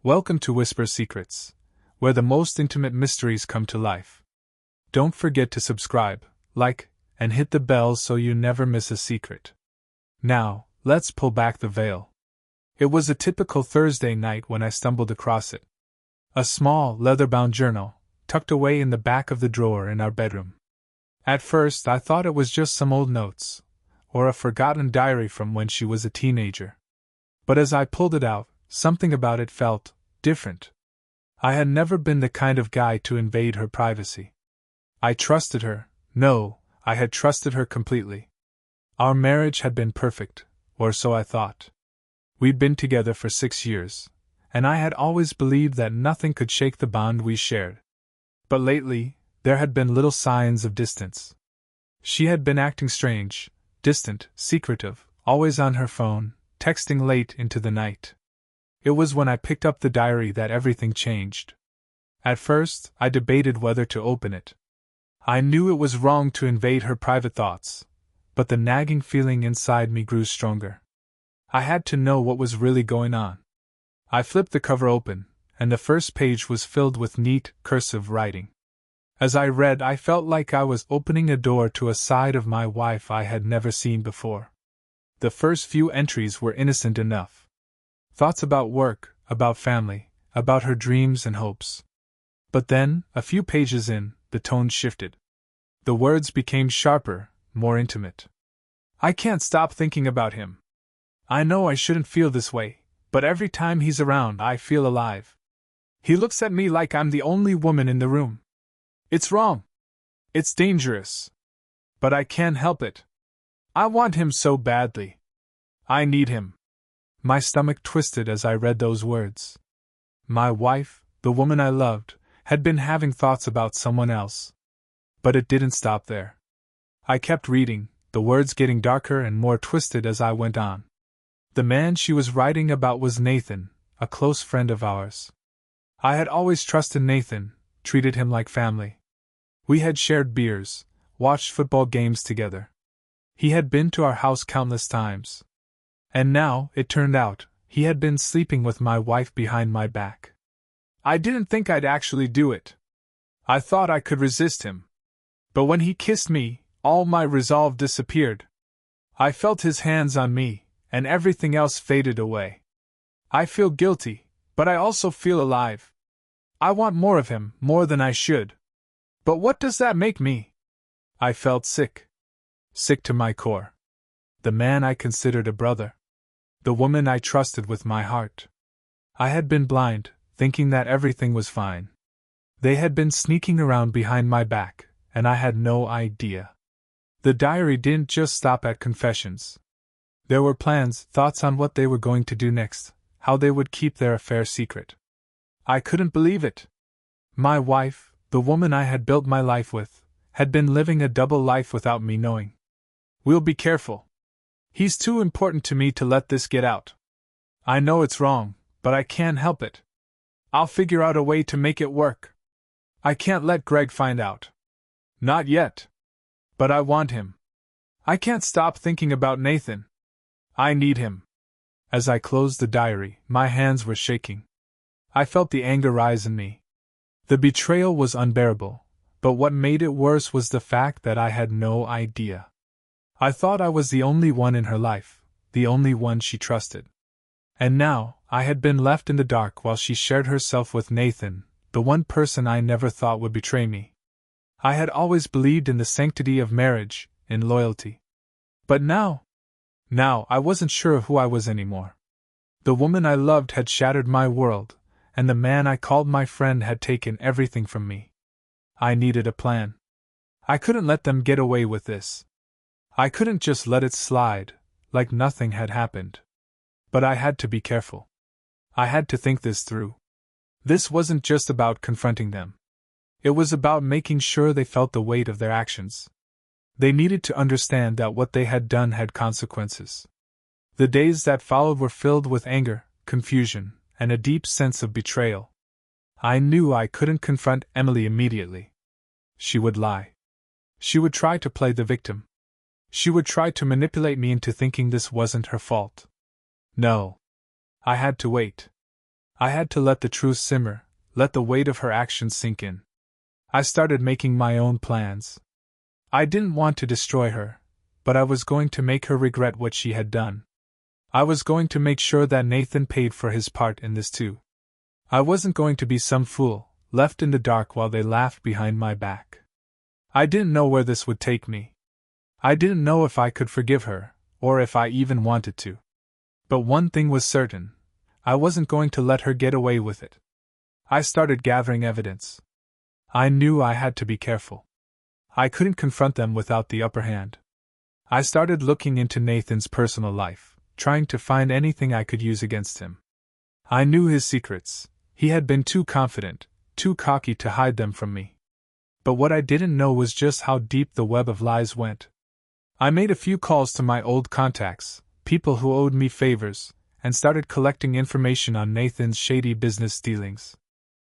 Welcome to Whisper Secrets, where the most intimate mysteries come to life. Don't forget to subscribe, like, and hit the bell so you never miss a secret. Now, let's pull back the veil. It was a typical Thursday night when I stumbled across it. A small, leather-bound journal, tucked away in the back of the drawer in our bedroom. At first, I thought it was just some old notes, or a forgotten diary from when she was a teenager. But as I pulled it out, something about it felt different. I had never been the kind of guy to invade her privacy. I trusted her. No, I had trusted her completely. Our marriage had been perfect, or so I thought. We'd been together for 6 years, and I had always believed that nothing could shake the bond we shared. But lately, there had been little signs of distance. She had been acting strange, distant, secretive, always on her phone, texting late into the night. It was when I picked up the diary that everything changed. At first, I debated whether to open it. I knew it was wrong to invade her private thoughts, but the nagging feeling inside me grew stronger. I had to know what was really going on. I flipped the cover open, and the first page was filled with neat, cursive writing. As I read, I felt like I was opening a door to a side of my wife I had never seen before. The first few entries were innocent enough. Thoughts about work, about family, about her dreams and hopes. But then, a few pages in, the tone shifted. The words became sharper, more intimate. I can't stop thinking about him. I know I shouldn't feel this way, but every time he's around I feel alive. He looks at me like I'm the only woman in the room. It's wrong. It's dangerous. But I can't help it. I want him so badly. I need him. My stomach twisted as I read those words. My wife, the woman I loved, had been having thoughts about someone else. But it didn't stop there. I kept reading, the words getting darker and more twisted as I went on. The man she was writing about was Nathan, a close friend of ours. I had always trusted Nathan, treated him like family. We had shared beers, watched football games together. He had been to our house countless times. And now, it turned out, he had been sleeping with my wife behind my back. I didn't think I'd actually do it. I thought I could resist him. But when he kissed me, all my resolve disappeared. I felt his hands on me, and everything else faded away. I feel guilty, but I also feel alive. I want more of him, more than I should. But what does that make me? I felt sick. Sick to my core. The man I considered a brother. The woman I trusted with my heart. I had been blind, thinking that everything was fine. They had been sneaking around behind my back, and I had no idea. The diary didn't just stop at confessions. There were plans, thoughts on what they were going to do next, how they would keep their affair secret. I couldn't believe it. My wife, the woman I had built my life with, had been living a double life without me knowing. We'll be careful. He's too important to me to let this get out. I know it's wrong, but I can't help it. I'll figure out a way to make it work. I can't let Greg find out. Not yet. But I want him. I can't stop thinking about Nathan. I need him. As I closed the diary, my hands were shaking. I felt the anger rise in me. The betrayal was unbearable, but what made it worse was the fact that I had no idea. I thought I was the only one in her life, the only one she trusted. And now, I had been left in the dark while she shared herself with Nathan, the one person I never thought would betray me. I had always believed in the sanctity of marriage, in loyalty. But now I wasn't sure of who I was anymore. The woman I loved had shattered my world, and the man I called my friend had taken everything from me. I needed a plan. I couldn't let them get away with this. I couldn't just let it slide, like nothing had happened. But I had to be careful. I had to think this through. This wasn't just about confronting them. It was about making sure they felt the weight of their actions. They needed to understand that what they had done had consequences. The days that followed were filled with anger, confusion, and a deep sense of betrayal. I knew I couldn't confront Emily immediately. She would lie. She would try to play the victim. She would try to manipulate me into thinking this wasn't her fault. No. I had to wait. I had to let the truth simmer, let the weight of her actions sink in. I started making my own plans. I didn't want to destroy her, but I was going to make her regret what she had done. I was going to make sure that Nathan paid for his part in this too. I wasn't going to be some fool, left in the dark while they laughed behind my back. I didn't know where this would take me. I didn't know if I could forgive her, or if I even wanted to. But one thing was certain. I wasn't going to let her get away with it. I started gathering evidence. I knew I had to be careful. I couldn't confront them without the upper hand. I started looking into Nathan's personal life, trying to find anything I could use against him. I knew his secrets. He had been too confident, too cocky to hide them from me. But what I didn't know was just how deep the web of lies went. I made a few calls to my old contacts, people who owed me favors, and started collecting information on Nathan's shady business dealings.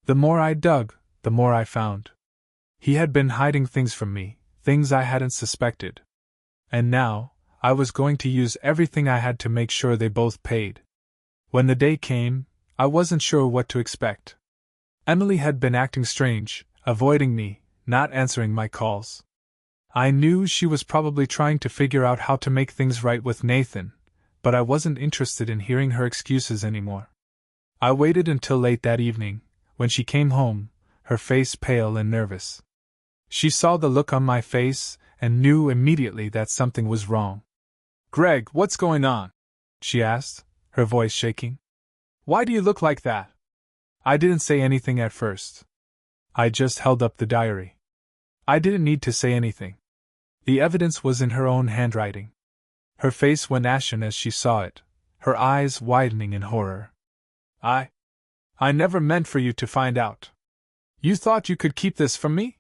The more I dug, the more I found. He had been hiding things from me, things I hadn't suspected. And now, I was going to use everything I had to make sure they both paid. When the day came, I wasn't sure what to expect. Emily had been acting strange, avoiding me, not answering my calls. I knew she was probably trying to figure out how to make things right with Nathan, but I wasn't interested in hearing her excuses anymore. I waited until late that evening, when she came home, her face pale and nervous. She saw the look on my face and knew immediately that something was wrong. "Greg, what's going on?" she asked, her voice shaking. "Why do you look like that?" I didn't say anything at first. I just held up the diary. I didn't need to say anything. The evidence was in her own handwriting. Her face went ashen as she saw it, her eyes widening in horror. I never meant for you to find out. You thought you could keep this from me?"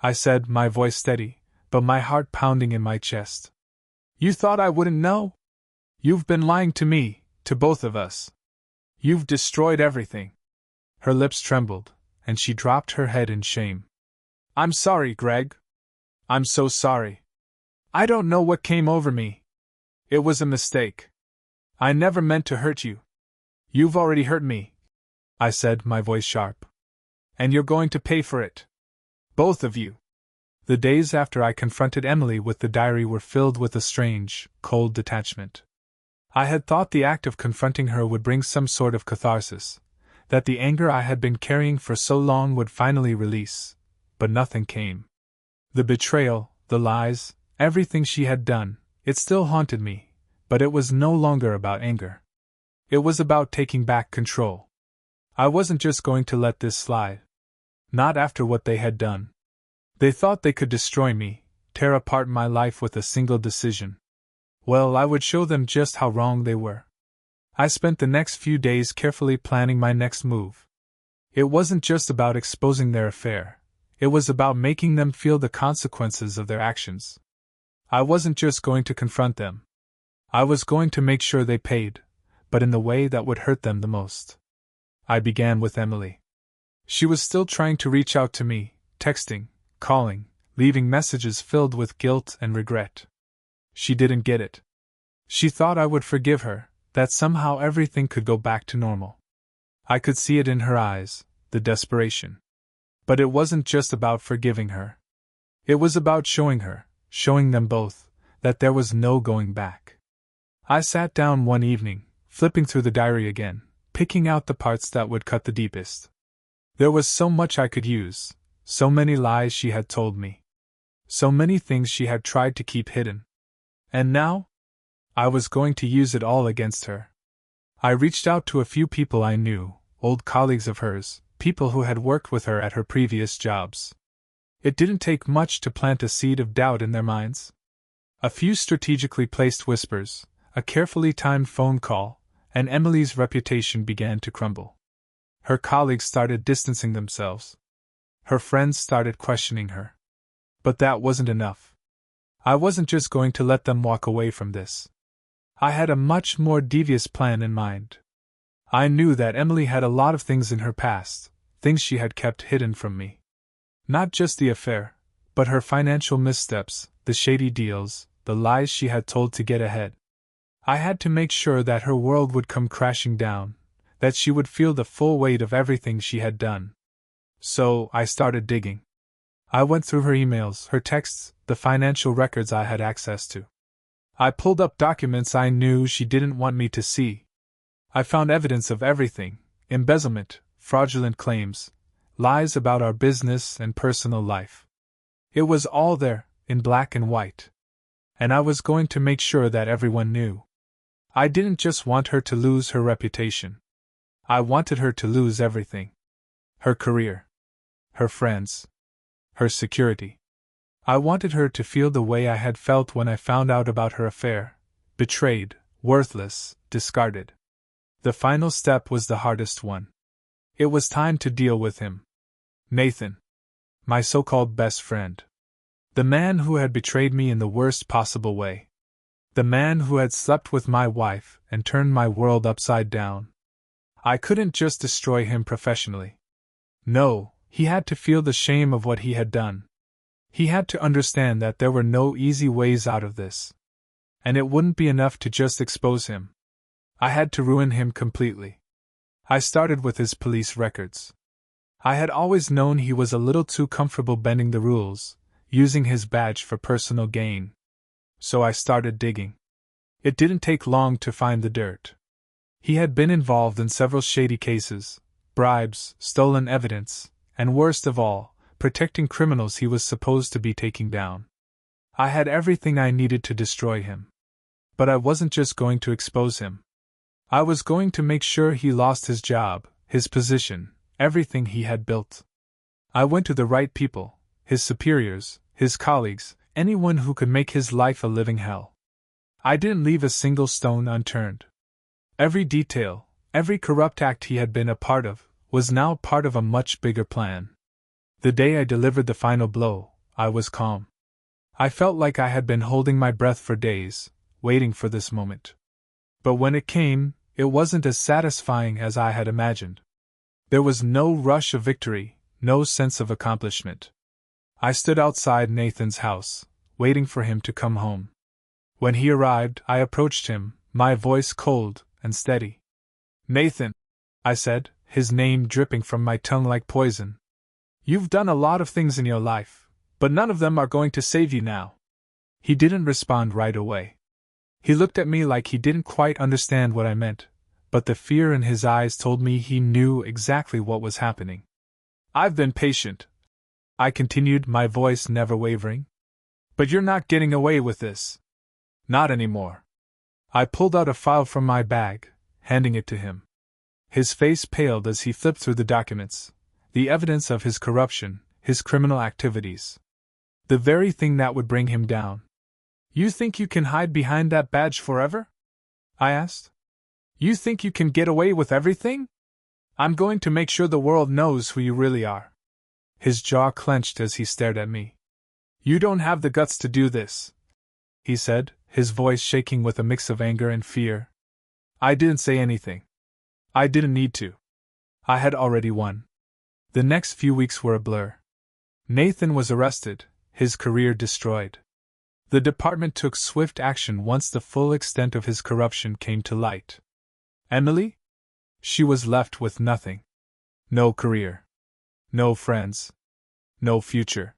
I said, my voice steady, but my heart pounding in my chest. "You thought I wouldn't know? You've been lying to me, to both of us. You've destroyed everything." Her lips trembled, and she dropped her head in shame. "I'm sorry, Greg. I'm so sorry. I don't know what came over me. It was a mistake. I never meant to hurt you. You've already hurt me," I said, my voice sharp. "And you're going to pay for it. Both of you." The days after I confronted Emily with the diary were filled with a strange, cold detachment. I had thought the act of confronting her would bring some sort of catharsis, that the anger I had been carrying for so long would finally release, but nothing came. The betrayal, the lies, everything she had done, it still haunted me, but it was no longer about anger. It was about taking back control. I wasn't just going to let this slide. Not after what they had done. They thought they could destroy me, tear apart my life with a single decision. Well, I would show them just how wrong they were. I spent the next few days carefully planning my next move. It wasn't just about exposing their affair. It was about making them feel the consequences of their actions. I wasn't just going to confront them. I was going to make sure they paid, but in the way that would hurt them the most. I began with Emily. She was still trying to reach out to me, texting, calling, leaving messages filled with guilt and regret. She didn't get it. She thought I would forgive her, that somehow everything could go back to normal. I could see it in her eyes, the desperation. But it wasn't just about forgiving her. It was about showing her, showing them both, that there was no going back. I sat down one evening, flipping through the diary again, picking out the parts that would cut the deepest. There was so much I could use, so many lies she had told me. So many things she had tried to keep hidden. And now? I was going to use it all against her. I reached out to a few people I knew, old colleagues of hers, people who had worked with her at her previous jobs. It didn't take much to plant a seed of doubt in their minds. A few strategically placed whispers, a carefully timed phone call, and Emily's reputation began to crumble. Her colleagues started distancing themselves. Her friends started questioning her. But that wasn't enough. I wasn't just going to let them walk away from this. I had a much more devious plan in mind. I knew that Emily had a lot of things in her past, things she had kept hidden from me. Not just the affair, but her financial missteps, the shady deals, the lies she had told to get ahead. I had to make sure that her world would come crashing down, that she would feel the full weight of everything she had done. So, I started digging. I went through her emails, her texts, the financial records I had access to. I pulled up documents I knew she didn't want me to see. I found evidence of everything: embezzlement, fraudulent claims, lies about our business and personal life. It was all there, in black and white. And I was going to make sure that everyone knew. I didn't just want her to lose her reputation. I wanted her to lose everything. Her career. Her friends. Her security. I wanted her to feel the way I had felt when I found out about her affair: betrayed, worthless, discarded. The final step was the hardest one. It was time to deal with him. Nathan. My so-called best friend. The man who had betrayed me in the worst possible way. The man who had slept with my wife and turned my world upside down. I couldn't just destroy him professionally. No, he had to feel the shame of what he had done. He had to understand that there were no easy ways out of this. And it wouldn't be enough to just expose him. I had to ruin him completely. I started with his police records. I had always known he was a little too comfortable bending the rules, using his badge for personal gain. So I started digging. It didn't take long to find the dirt. He had been involved in several shady cases: bribes, stolen evidence, and worst of all, protecting criminals he was supposed to be taking down. I had everything I needed to destroy him. But I wasn't just going to expose him. I was going to make sure he lost his job, his position, everything he had built. I went to the right people: his superiors, his colleagues, anyone who could make his life a living hell. I didn't leave a single stone unturned. Every detail, every corrupt act he had been a part of, was now part of a much bigger plan. The day I delivered the final blow, I was calm. I felt like I had been holding my breath for days, waiting for this moment. But when it came, it wasn't as satisfying as I had imagined. There was no rush of victory, no sense of accomplishment. I stood outside Nathan's house, waiting for him to come home. When he arrived, I approached him, my voice cold and steady. "Nathan," I said, his name dripping from my tongue like poison. "You've done a lot of things in your life, but none of them are going to save you now." He didn't respond right away. He looked at me like he didn't quite understand what I meant, but the fear in his eyes told me he knew exactly what was happening. "I've been patient," I continued, my voice never wavering. "But you're not getting away with this. Not anymore." I pulled out a file from my bag, handing it to him. His face paled as he flipped through the documents, the evidence of his corruption, his criminal activities. The very thing that would bring him down. "You think you can hide behind that badge forever?" I asked. "You think you can get away with everything? I'm going to make sure the world knows who you really are." His jaw clenched as he stared at me. "You don't have the guts to do this," he said, his voice shaking with a mix of anger and fear. I didn't say anything. I didn't need to. I had already won. The next few weeks were a blur. Nathan was arrested, his career destroyed. The department took swift action once the full extent of his corruption came to light. Emily? She was left with nothing. No career. No friends. No future.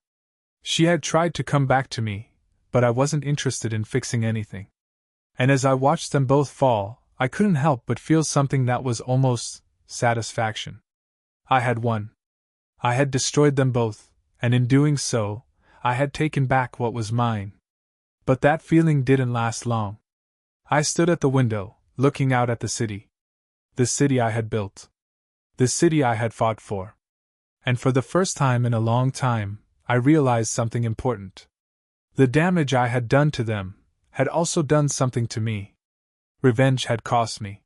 She had tried to come back to me, but I wasn't interested in fixing anything. And as I watched them both fall, I couldn't help but feel something that was almost satisfaction. I had won. I had destroyed them both, and in doing so, I had taken back what was mine. But that feeling didn't last long. I stood at the window, looking out at the city. The city I had built. The city I had fought for. And for the first time in a long time, I realized something important. The damage I had done to them had also done something to me. Revenge had cost me.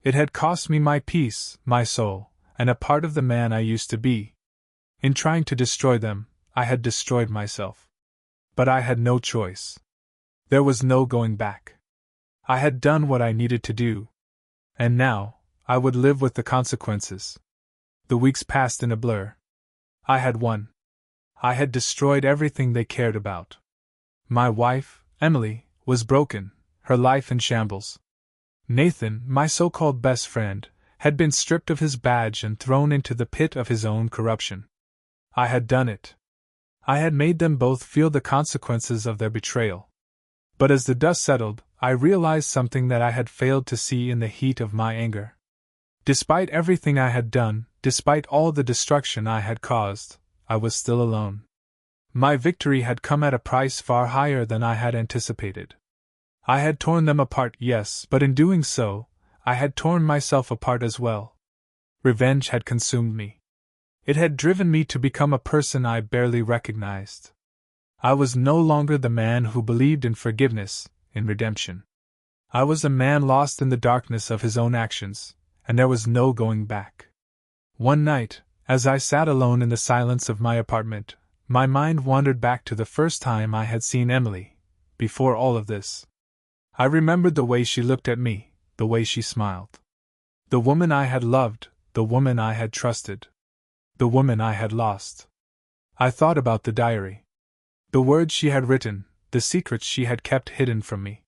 It had cost me my peace, my soul, and a part of the man I used to be. In trying to destroy them, I had destroyed myself. But I had no choice. There was no going back. I had done what I needed to do. And now, I would live with the consequences. The weeks passed in a blur. I had won. I had destroyed everything they cared about. My wife, Emily, was broken, her life in shambles. Nathan, my so-called best friend, had been stripped of his badge and thrown into the pit of his own corruption. I had done it. I had made them both feel the consequences of their betrayal. But as the dust settled, I realized something that I had failed to see in the heat of my anger. Despite everything I had done, despite all the destruction I had caused, I was still alone. My victory had come at a price far higher than I had anticipated. I had torn them apart, yes, but in doing so, I had torn myself apart as well. Revenge had consumed me. It had driven me to become a person I barely recognized. I was no longer the man who believed in forgiveness, in redemption. I was a man lost in the darkness of his own actions, and there was no going back. One night, as I sat alone in the silence of my apartment, my mind wandered back to the first time I had seen Emily, before all of this. I remembered the way she looked at me, the way she smiled. The woman I had loved, the woman I had trusted. The woman I had lost. I thought about the diary. The words she had written, the secrets she had kept hidden from me.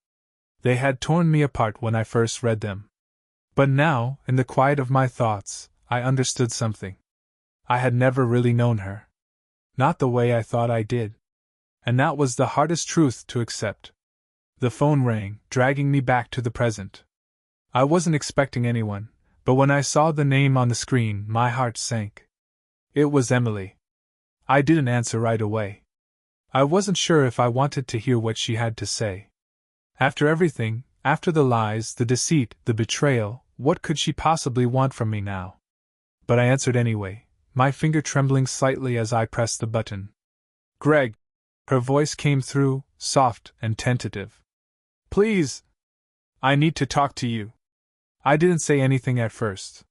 They had torn me apart when I first read them. But now, in the quiet of my thoughts, I understood something. I had never really known her. Not the way I thought I did. And that was the hardest truth to accept. The phone rang, dragging me back to the present. I wasn't expecting anyone, but when I saw the name on the screen, my heart sank. It was Emily. I didn't answer right away. I wasn't sure if I wanted to hear what she had to say. After everything, after the lies, the deceit, the betrayal, what could she possibly want from me now? But I answered anyway, my finger trembling slightly as I pressed the button. Greg. Her voice came through, soft and tentative. Please. I need to talk to you. I didn't say anything at first.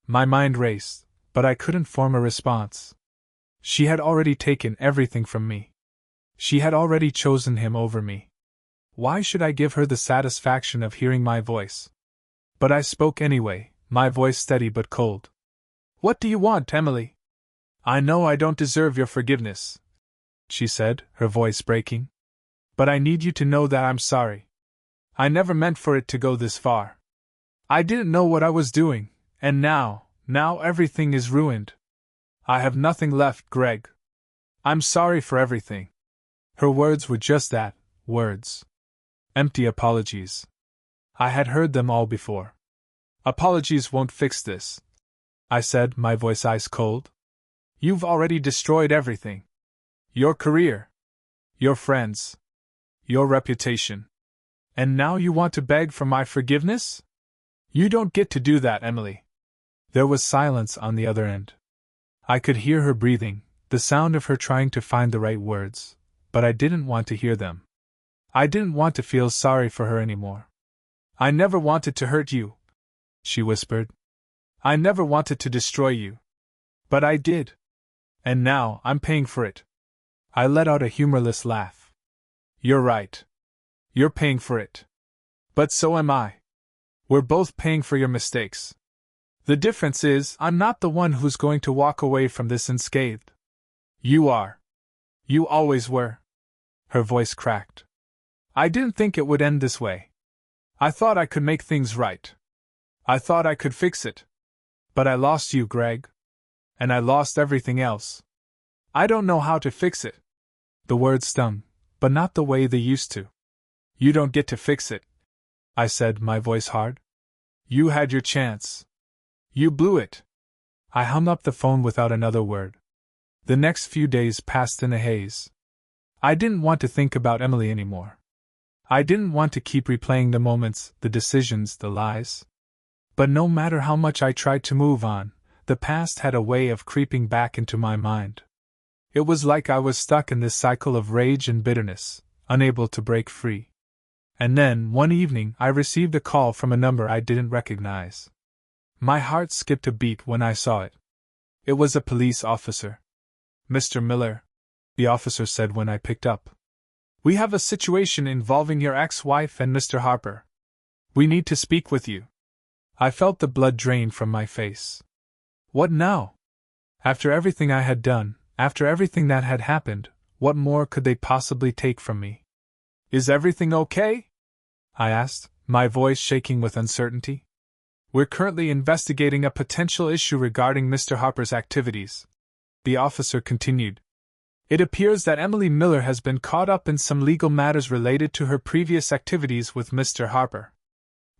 My mind raced, but I couldn't form a response. She had already taken everything from me. She had already chosen him over me. Why should I give her the satisfaction of hearing my voice? But I spoke anyway, my voice steady but cold. What do you want, Emily? I know I don't deserve your forgiveness, she said, her voice breaking. But I need you to know that I'm sorry. I never meant for it to go this far. I didn't know what I was doing, and now everything is ruined. I have nothing left, Greg. I'm sorry for everything. Her words were just that, words. Empty apologies. I had heard them all before. Apologies won't fix this, I said, my voice ice cold. You've already destroyed everything. Your career. Your friends. Your reputation. And now you want to beg for my forgiveness? You don't get to do that, Emily. There was silence on the other end. I could hear her breathing, the sound of her trying to find the right words, but I didn't want to hear them. I didn't want to feel sorry for her anymore. I never wanted to hurt you, she whispered. I never wanted to destroy you. But I did. And now I'm paying for it. I let out a humorless laugh. You're right. You're paying for it. But so am I. We're both paying for your mistakes. The difference is, I'm not the one who's going to walk away from this unscathed. You are. You always were. Her voice cracked. I didn't think it would end this way. I thought I could make things right. I thought I could fix it. But I lost you, Greg. And I lost everything else. I don't know how to fix it. The words stung, but not the way they used to. You don't get to fix it, I said, my voice hard. You had your chance. You blew it. I hung up the phone without another word. The next few days passed in a haze. I didn't want to think about Emily anymore. I didn't want to keep replaying the moments, the decisions, the lies. But no matter how much I tried to move on, the past had a way of creeping back into my mind. It was like I was stuck in this cycle of rage and bitterness, unable to break free. And then, one evening, I received a call from a number I didn't recognize. My heart skipped a beat when I saw it. It was a police officer. Mr. Miller, the officer said when I picked up. We have a situation involving your ex-wife and Mr. Harper. We need to speak with you. I felt the blood drain from my face. What now? After everything I had done, after everything that had happened, what more could they possibly take from me? Is everything okay? I asked, my voice shaking with uncertainty. We're currently investigating a potential issue regarding Mr. Harper's activities," the officer continued. "It appears that Emily Miller has been caught up in some legal matters related to her previous activities with Mr. Harper.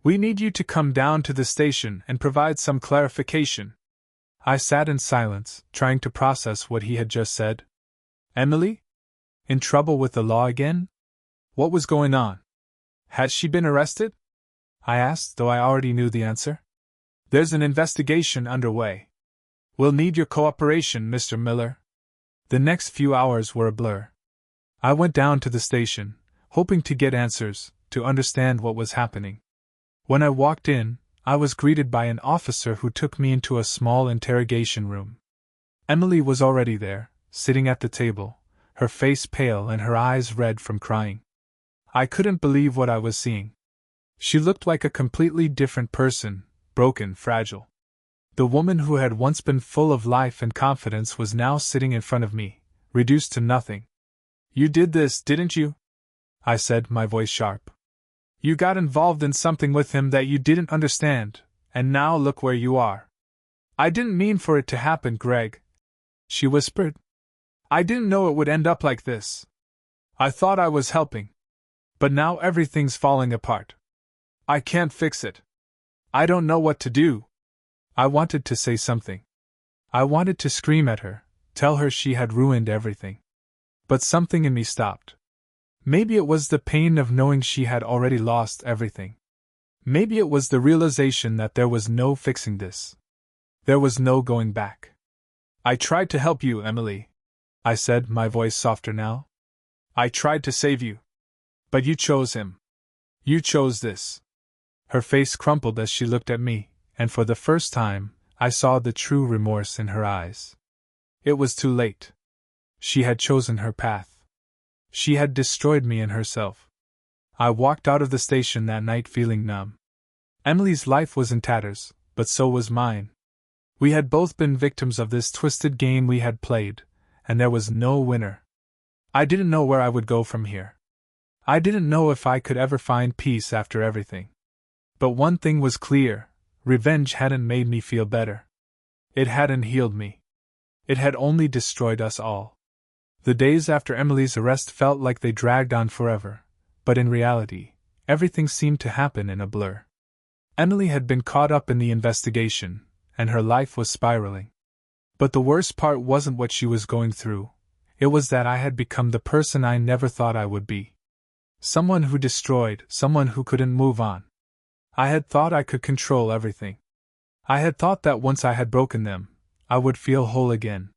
We need you to come down to the station and provide some clarification." I sat in silence, trying to process what he had just said. Emily? In trouble with the law again? What was going on? Had she been arrested? I asked, though I already knew the answer. "There's an investigation underway. We'll need your cooperation, Mr. Miller." The next few hours were a blur. I went down to the station, hoping to get answers, to understand what was happening. When I walked in, I was greeted by an officer who took me into a small interrogation room. Emily was already there, sitting at the table, her face pale and her eyes red from crying. I couldn't believe what I was seeing. She looked like a completely different person, broken, fragile. The woman who had once been full of life and confidence was now sitting in front of me, reduced to nothing. "You did this, didn't you?" I said, my voice sharp. "You got involved in something with him that you didn't understand, and now look where you are." "I didn't mean for it to happen, Greg," she whispered. "I didn't know it would end up like this. I thought I was helping. But now everything's falling apart. I can't fix it. I don't know what to do." I wanted to say something. I wanted to scream at her, tell her she had ruined everything. But something in me stopped. Maybe it was the pain of knowing she had already lost everything. Maybe it was the realization that there was no fixing this. There was no going back. "I tried to help you, Emily," I said, my voice softer now. "I tried to save you. But you chose him. You chose this." Her face crumpled as she looked at me, and for the first time, I saw the true remorse in her eyes. It was too late. She had chosen her path. She had destroyed me and herself. I walked out of the station that night feeling numb. Emily's life was in tatters, but so was mine. We had both been victims of this twisted game we had played, and there was no winner. I didn't know where I would go from here. I didn't know if I could ever find peace after everything. But one thing was clear: revenge hadn't made me feel better. It hadn't healed me. It had only destroyed us all. The days after Emily's arrest felt like they dragged on forever, but in reality, everything seemed to happen in a blur. Emily had been caught up in the investigation, and her life was spiraling. But the worst part wasn't what she was going through, it was that I had become the person I never thought I would be. Someone who destroyed, someone who couldn't move on. I had thought I could control everything. I had thought that once I had broken them, I would feel whole again.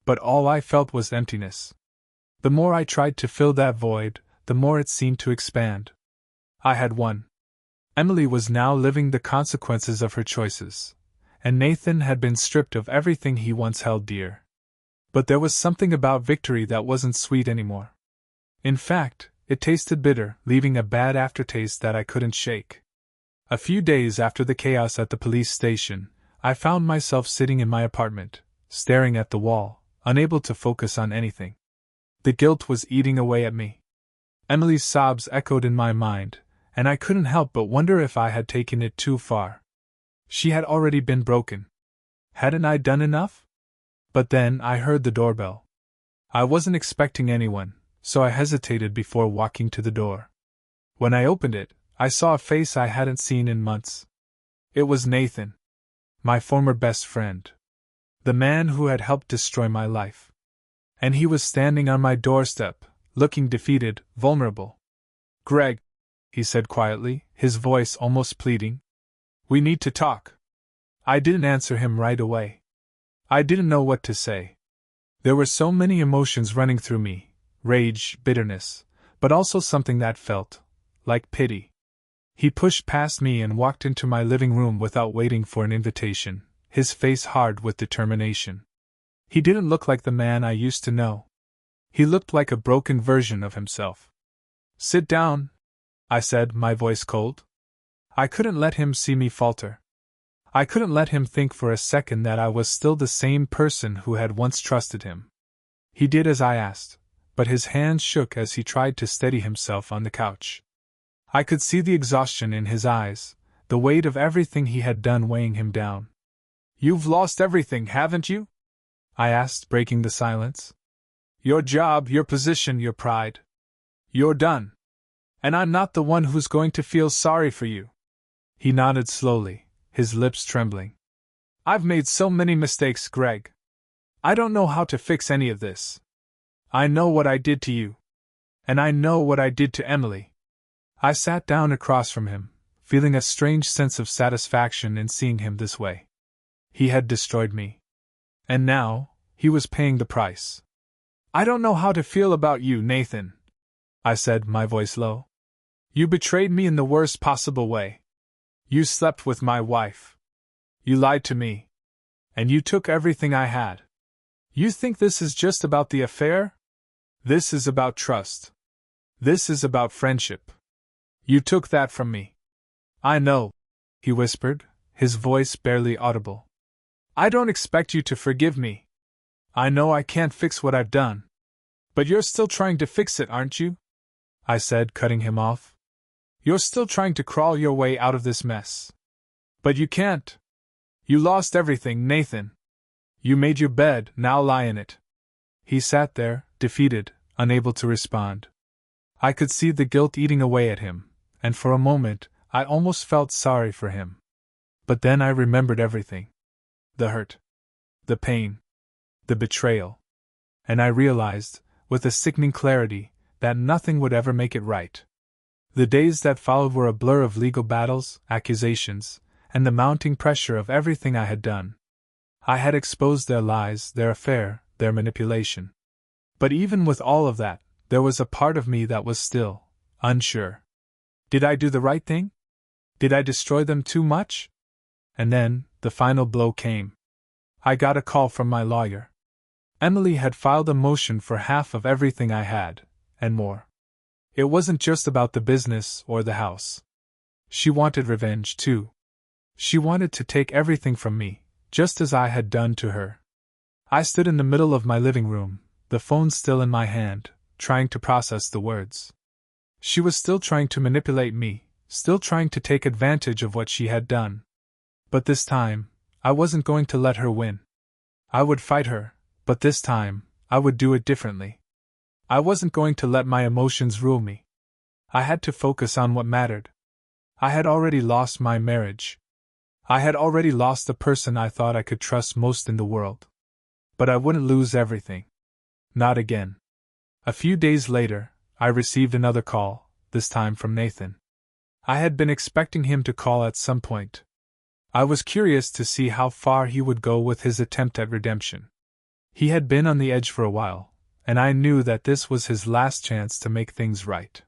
But all I felt was emptiness. The more I tried to fill that void, the more it seemed to expand. I had won. Emily was now living the consequences of her choices, and Nathan had been stripped of everything he once held dear. But there was something about victory that wasn't sweet anymore. In fact, it tasted bitter, leaving a bad aftertaste that I couldn't shake. A few days after the chaos at the police station, I found myself sitting in my apartment, staring at the wall, unable to focus on anything. The guilt was eating away at me. Emily's sobs echoed in my mind, and I couldn't help but wonder if I had taken it too far. She had already been broken. Hadn't I done enough? But then I heard the doorbell. I wasn't expecting anyone, so I hesitated before walking to the door. When I opened it, I saw a face I hadn't seen in months. It was Nathan. My former best friend. The man who had helped destroy my life. And he was standing on my doorstep, looking defeated, vulnerable. "Greg," he said quietly, his voice almost pleading. "We need to talk." I didn't answer him right away. I didn't know what to say. There were so many emotions running through me, rage, bitterness, but also something that felt like pity. He pushed past me and walked into my living room without waiting for an invitation, his face hard with determination. He didn't look like the man I used to know. He looked like a broken version of himself. "Sit down," I said, my voice cold. I couldn't let him see me falter. I couldn't let him think for a second that I was still the same person who had once trusted him. He did as I asked, but his hands shook as he tried to steady himself on the couch. I could see the exhaustion in his eyes, the weight of everything he had done weighing him down. "You've lost everything, haven't you?" I asked, breaking the silence. "Your job, your position, your pride. You're done. And I'm not the one who's going to feel sorry for you." He nodded slowly, his lips trembling. "I've made so many mistakes, Greg. I don't know how to fix any of this. I know what I did to you. And I know what I did to Emily." I sat down across from him, feeling a strange sense of satisfaction in seeing him this way. He had destroyed me. And now, he was paying the price. "I don't know how to feel about you, Nathan," I said, my voice low. "You betrayed me in the worst possible way. You slept with my wife. You lied to me. And you took everything I had. You think this is just about the affair? This is about trust. This is about friendship. You took that from me." "I know," he whispered, his voice barely audible. "I don't expect you to forgive me. I know I can't fix what I've done. But you're still trying to fix it, aren't you?" I said, cutting him off. "You're still trying to crawl your way out of this mess. But you can't. You lost everything, Nathan. You made your bed, now lie in it." He sat there, defeated, unable to respond. I could see the guilt eating away at him, and for a moment, I almost felt sorry for him. But then I remembered everything. The hurt. The pain. The betrayal. And I realized, with a sickening clarity, that nothing would ever make it right. The days that followed were a blur of legal battles, accusations, and the mounting pressure of everything I had done. I had exposed their lies, their affair, their manipulation. But even with all of that, there was a part of me that was still unsure. Did I do the right thing? Did I destroy them too much? And then, the final blow came. I got a call from my lawyer. Emily had filed a motion for half of everything I had, and more. It wasn't just about the business or the house. She wanted revenge, too. She wanted to take everything from me, just as I had done to her. I stood in the middle of my living room, the phone still in my hand, trying to process the words. She was still trying to manipulate me, still trying to take advantage of what she had done. But this time, I wasn't going to let her win. I would fight her, but this time, I would do it differently. I wasn't going to let my emotions rule me. I had to focus on what mattered. I had already lost my marriage. I had already lost the person I thought I could trust most in the world. But I wouldn't lose everything. Not again. A few days later, I received another call, this time from Nathan. I had been expecting him to call at some point. I was curious to see how far he would go with his attempt at redemption. He had been on the edge for a while, and I knew that this was his last chance to make things right.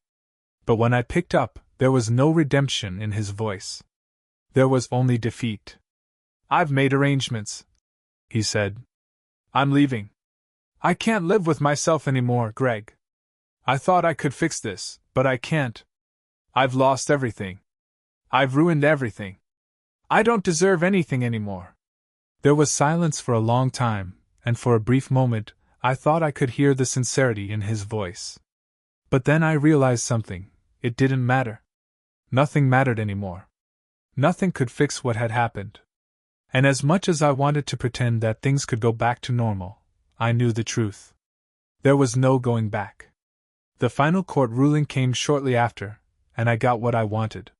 But when I picked up, there was no redemption in his voice. There was only defeat. "I've made arrangements," he said. "I'm leaving. I can't live with myself anymore, Greg. I thought I could fix this, but I can't. I've lost everything. I've ruined everything. I don't deserve anything anymore." There was silence for a long time, and for a brief moment, I thought I could hear the sincerity in his voice. But then I realized something. It didn't matter. Nothing mattered anymore. Nothing could fix what had happened. And as much as I wanted to pretend that things could go back to normal, I knew the truth. There was no going back. The final court ruling came shortly after, and I got what I wanted.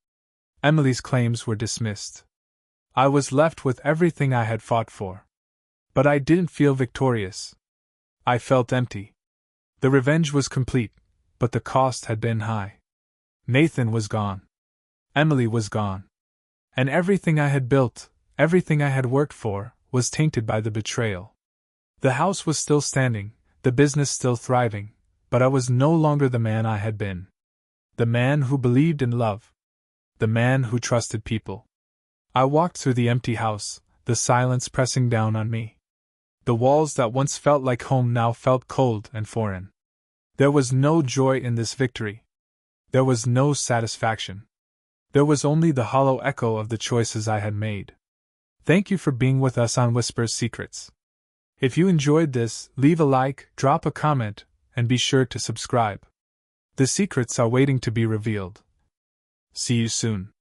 Emily's claims were dismissed. I was left with everything I had fought for. But I didn't feel victorious. I felt empty. The revenge was complete, but the cost had been high. Nathan was gone. Emily was gone. And everything I had built, everything I had worked for, was tainted by the betrayal. The house was still standing, the business still thriving, but I was no longer the man I had been. The man who believed in love. The man who trusted people. I walked through the empty house, the silence pressing down on me. The walls that once felt like home now felt cold and foreign. There was no joy in this victory. There was no satisfaction. There was only the hollow echo of the choices I had made. Thank you for being with us on Whisper's Secrets. If you enjoyed this, leave a like, drop a comment, and be sure to subscribe. The secrets are waiting to be revealed. See you soon.